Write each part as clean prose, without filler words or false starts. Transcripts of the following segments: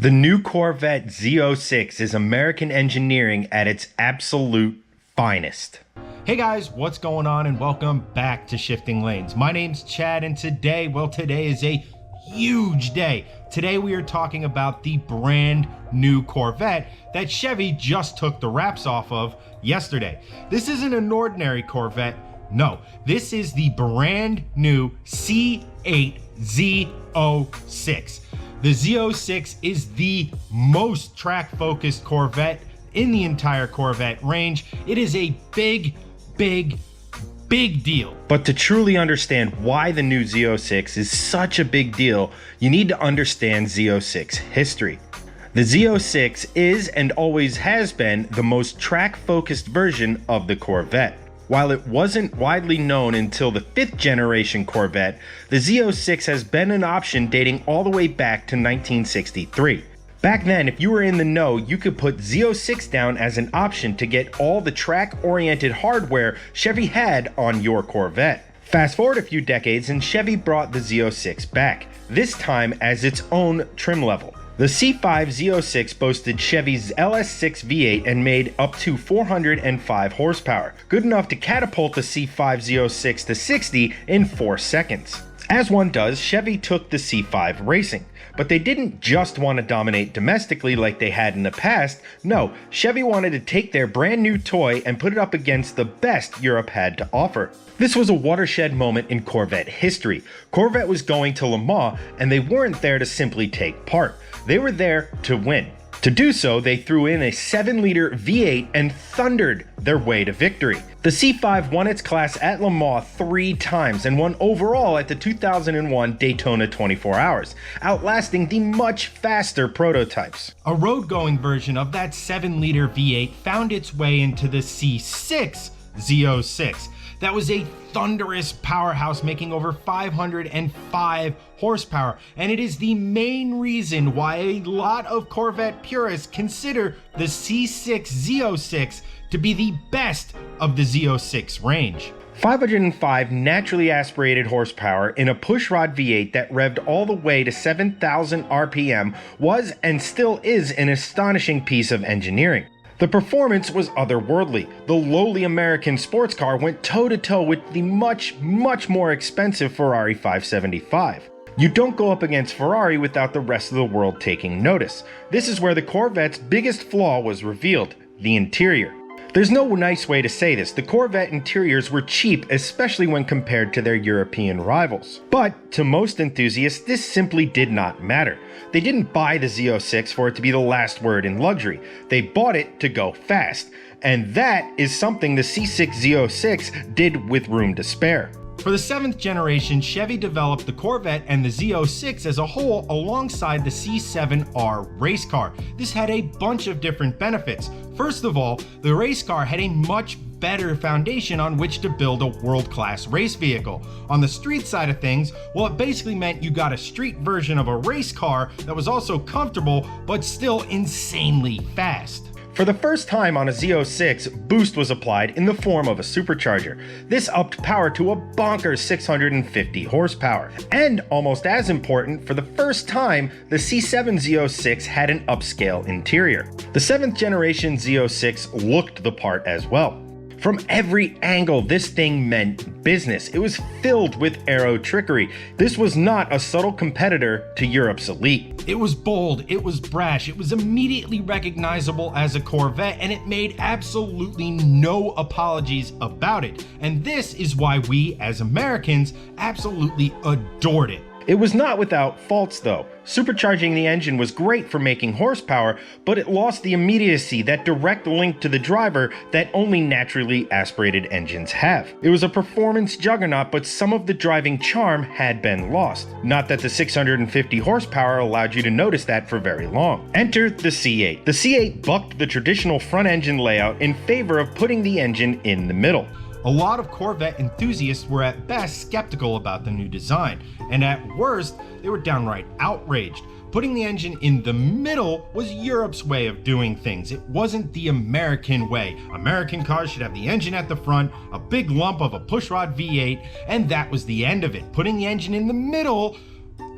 The new Corvette Z06 is American engineering at its absolute finest. Hey guys, what's going on and welcome back to Shifting Lanes. My name's Chad and today is a huge day. Today we are talking about the brand new Corvette that Chevy just took the wraps off of yesterday. This isn't an ordinary Corvette. No, this is the brand new C8 Z06. The Z06 is the most track-focused Corvette in the entire Corvette range. It is a big deal. But to truly understand why the new Z06 is such a big deal, you need to understand Z06 history. The Z06 is and always has been the most track-focused version of the Corvette. While it wasn't widely known until the 5th generation Corvette, the Z06 has been an option dating all the way back to 1963. Back then, if you were in the know, you could put Z06 down as an option to get all the track-oriented hardware Chevy had on your Corvette. Fast forward a few decades and Chevy brought the Z06 back, this time as its own trim level. The C8 Z06 boasted Chevy's LS6 V8 and made up to 405 horsepower, good enough to catapult the C8 Z06 to 60 in 4 seconds. As one does, Chevy took the C8 racing, but they didn't just want to dominate domestically like they had in the past. No, Chevy wanted to take their brand new toy and put it up against the best Europe had to offer. This was a watershed moment in Corvette history. Corvette was going to Le Mans, and they weren't there to simply take part. They were there to win. To do so, they threw in a 7-liter V8 and thundered their way to victory. The C8 won its class at Le Mans 3 times and won overall at the 2001 Daytona 24 Hours, outlasting the much faster prototypes. A road-going version of that 7-liter V8 found its way into the C6 Z06. That was a thunderous powerhouse making over 505 horsepower, and it is the main reason why a lot of Corvette purists consider the C6 Z06 to be the best of the Z06 range. 505 naturally aspirated horsepower in a pushrod V8 that revved all the way to 7,000 RPM was and still is an astonishing piece of engineering. The performance was otherworldly. The lowly American sports car went toe-to-toe with the much more expensive Ferrari 575. You don't go up against Ferrari without the rest of the world taking notice. This is where the Corvette's biggest flaw was revealed: the interior. There's no nice way to say this. The Corvette interiors were cheap, especially when compared to their European rivals. But to most enthusiasts, this simply did not matter. They didn't buy the Z06 for it to be the last word in luxury. They bought it to go fast. And that is something the C6 Z06 did with room to spare. For the 7th generation, Chevy developed the Corvette and the Z06 as a whole alongside the C7R race car. This had a bunch of different benefits. First of all, the race car had a much better foundation on which to build a world-class race vehicle. On the street side of things, well, it basically meant you got a street version of a race car that was also comfortable but still insanely fast. For the first time on a Z06, boost was applied in the form of a supercharger. This upped power to a bonkers 650 horsepower. And almost as important, for the first time, the C7 Z06 had an upscale interior. The 7th generation Z06 looked the part as well. From every angle, this thing meant business. It was filled with aero trickery. This was not a subtle competitor to Europe's elite. It was bold, it was brash, it was immediately recognizable as a Corvette, and it made absolutely no apologies about it. And this is why we, as Americans, absolutely adored it. It was not without faults though. Supercharging the engine was great for making horsepower, but it lost the immediacy, that direct link to the driver that only naturally aspirated engines have. It was a performance juggernaut, but some of the driving charm had been lost. Not that the 650 horsepower allowed you to notice that for very long. Enter the C8. The C8 bucked the traditional front engine layout in favor of putting the engine in the middle. A lot of Corvette enthusiasts were at best skeptical about the new design, and at worst, they were downright outraged. Putting the engine in the middle was Europe's way of doing things. It wasn't the American way. American cars should have the engine at the front, a big lump of a pushrod V8, and that was the end of it. Putting the engine in the middle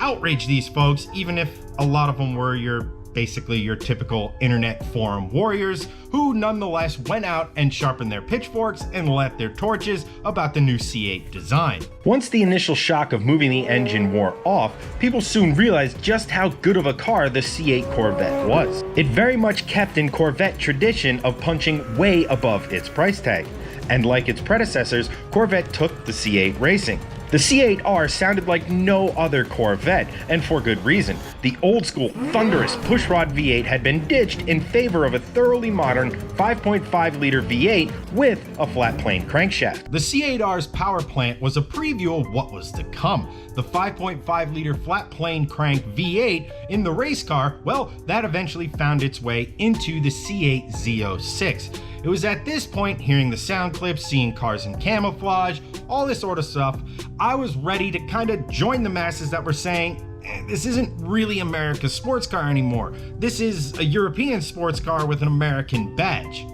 outraged these folks, even if a lot of them were your basically your typical internet forum warriors who nonetheless went out and sharpened their pitchforks and lit their torches about the new C8 design. Once the initial shock of moving the engine wore off, people soon realized just how good of a car the C8 Corvette was. It very much kept in Corvette tradition of punching way above its price tag. And like its predecessors, Corvette took the C8 racing. The C8R sounded like no other Corvette, and for good reason. The old-school, thunderous pushrod V8 had been ditched in favor of a thoroughly modern 5.5-liter V8 with a flat-plane crankshaft. The C8R's power plant was a preview of what was to come. The 5.5-liter flat-plane crank V8 in the race car, well, that eventually found its way into the C8 Z06. It was at this point, hearing the sound clips, seeing cars in camouflage, all this sort of stuff, I was ready to kind of join the masses that were saying, this isn't really America's sports car anymore. This is a European sports car with an American badge.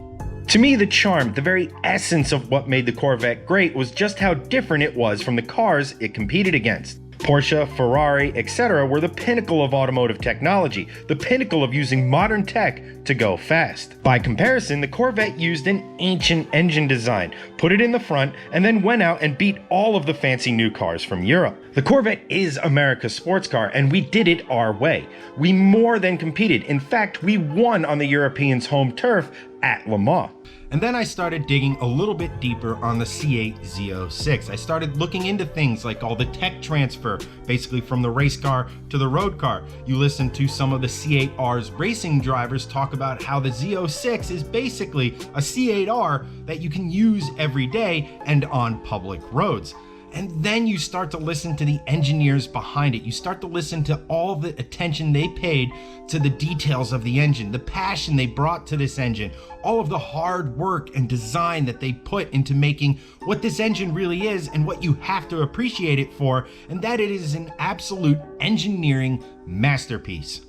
To me, the charm, the very essence of what made the Corvette great was just how different it was from the cars it competed against. Porsche, Ferrari, etc. were the pinnacle of automotive technology, the pinnacle of using modern tech to go fast. By comparison, the Corvette used an ancient engine design, put it in the front, and then went out and beat all of the fancy new cars from Europe. The Corvette is America's sports car, and we did it our way. We more than competed. In fact, we won on the Europeans' home turf at Le Mans. And then I started digging a little bit deeper on the C8 Z06. I started looking into things like all the tech transfer, basically from the race car to the road car. You listen to some of the C8R's racing drivers talk about how the Z06 is basically a C8R that you can use every day and on public roads. And then you start to listen to the engineers behind it. You start to listen to all the attention they paid to the details of the engine, the passion they brought to this engine, all of the hard work and design that they put into making what this engine really is and what you have to appreciate it for, and that it is an absolute engineering masterpiece.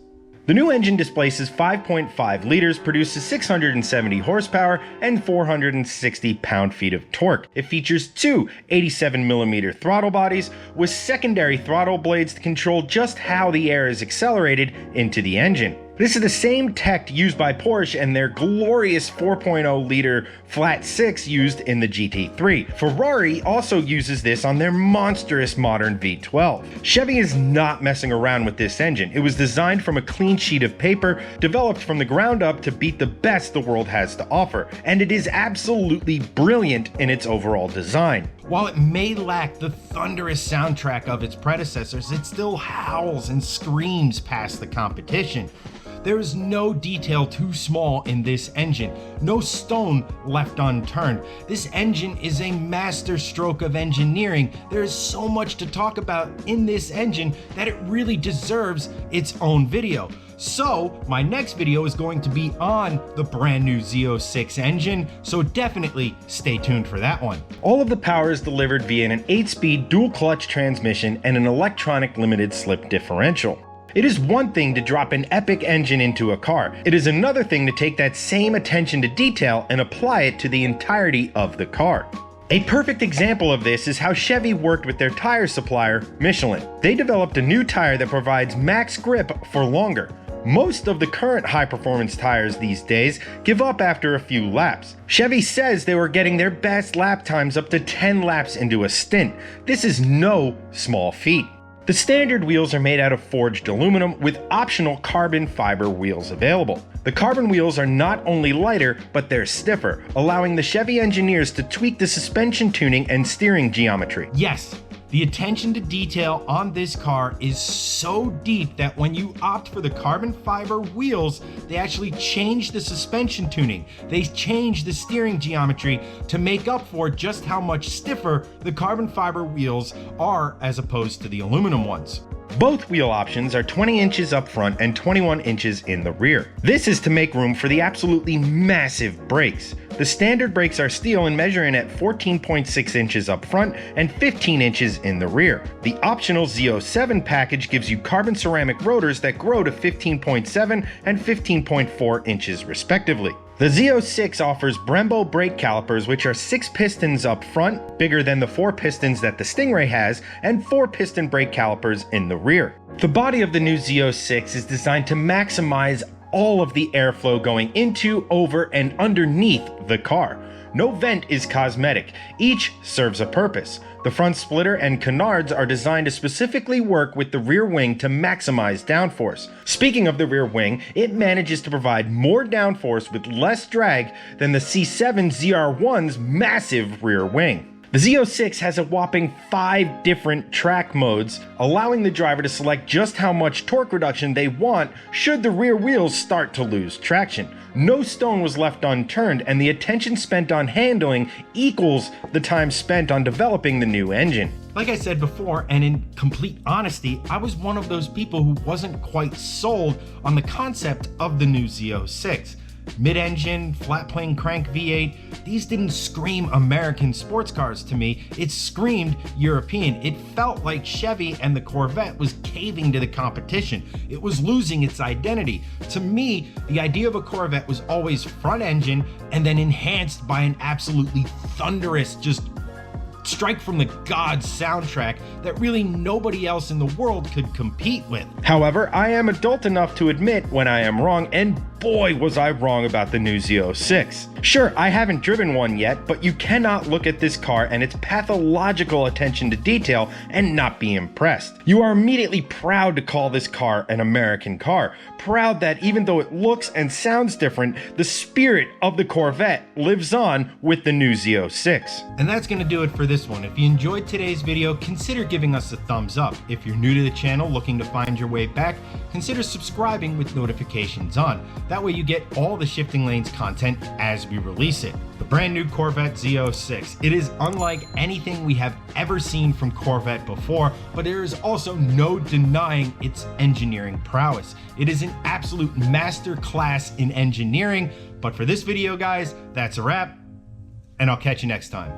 The new engine displaces 5.5 liters, produces 670 horsepower, and 460 pound-feet of torque. It features two 87mm throttle bodies with secondary throttle blades to control just how the air is accelerated into the engine. This is the same tech used by Porsche and their glorious 4.0-liter flat six used in the GT3. Ferrari also uses this on their monstrous modern V12. Chevy is not messing around with this engine. It was designed from a clean sheet of paper, developed from the ground up to beat the best the world has to offer, and it is absolutely brilliant in its overall design. While it may lack the thunderous soundtrack of its predecessors, it still howls and screams past the competition. There is no detail too small in this engine, no stone left unturned. This engine is a master stroke of engineering. There is so much to talk about in this engine that it really deserves its own video. So my next video is going to be on the brand new Z06 engine, so definitely stay tuned for that one. All of the power is delivered via an 8-speed dual clutch transmission and an electronic limited slip differential. It is one thing to drop an epic engine into a car. It is another thing to take that same attention to detail and apply it to the entirety of the car. A perfect example of this is how Chevy worked with their tire supplier, Michelin. They developed a new tire that provides max grip for longer. Most of the current high-performance tires these days give up after a few laps. Chevy says they were getting their best lap times up to 10 laps into a stint. This is no small feat. The standard wheels are made out of forged aluminum with optional carbon fiber wheels available. The carbon wheels are not only lighter, but they're stiffer, allowing the Chevy engineers to tweak the suspension tuning and steering geometry. Yes, the attention to detail on this car is so deep that when you opt for the carbon fiber wheels, they actually change the suspension tuning. They change the steering geometry to make up for just how much stiffer the carbon fiber wheels are as opposed to the aluminum ones. Both wheel options are 20 inches up front and 21 inches in the rear. This is to make room for the absolutely massive brakes. The standard brakes are steel and measure in at 14.6 inches up front and 15 inches in the rear. The optional Z07 package gives you carbon ceramic rotors that grow to 15.7 and 15.4 inches respectively. The Z06 offers Brembo brake calipers, which are 6 pistons up front, bigger than the 4 pistons that the Stingray has, and 4 piston brake calipers in the rear. The body of the new Z06 is designed to maximize all of the airflow going into, over, and underneath the car. No vent is cosmetic, each serves a purpose. The front splitter and canards are designed to specifically work with the rear wing to maximize downforce. Speaking of the rear wing, it manages to provide more downforce with less drag than the C7 ZR1's massive rear wing. The Z06 has a whopping 5 different track modes, allowing the driver to select just how much torque reduction they want should the rear wheels start to lose traction. No stone was left unturned, and the attention spent on handling equals the time spent on developing the new engine. Like I said before, and in complete honesty, I was one of those people who wasn't quite sold on the concept of the new Z06. Mid-engine, flat-plane crank V8, these didn't scream American sports cars to me, it screamed European. It felt like Chevy and the Corvette was caving to the competition. It was losing its identity. To me, the idea of a Corvette was always front engine and then enhanced by an absolutely thunderous, just strike from the gods soundtrack that really nobody else in the world could compete with. However, I am adult enough to admit when I am wrong, and boy was I wrong about the new Z06. Sure, I haven't driven one yet, but you cannot look at this car and its pathological attention to detail and not be impressed. You are immediately proud to call this car an American car, proud that even though it looks and sounds different, the spirit of the Corvette lives on with the new Z06. And that's going to do it for this one. If you enjoyed today's video, consider giving us a thumbs up. If you're new to the channel looking to find your way back, consider subscribing with notifications on. That way you get all the Shifting Lanes content as we release it. The brand new Corvette Z06. It is unlike anything we have ever seen from Corvette before, but there is also no denying its engineering prowess. It is an absolute master class in engineering. But for this video, guys, that's a wrap, and I'll catch you next time.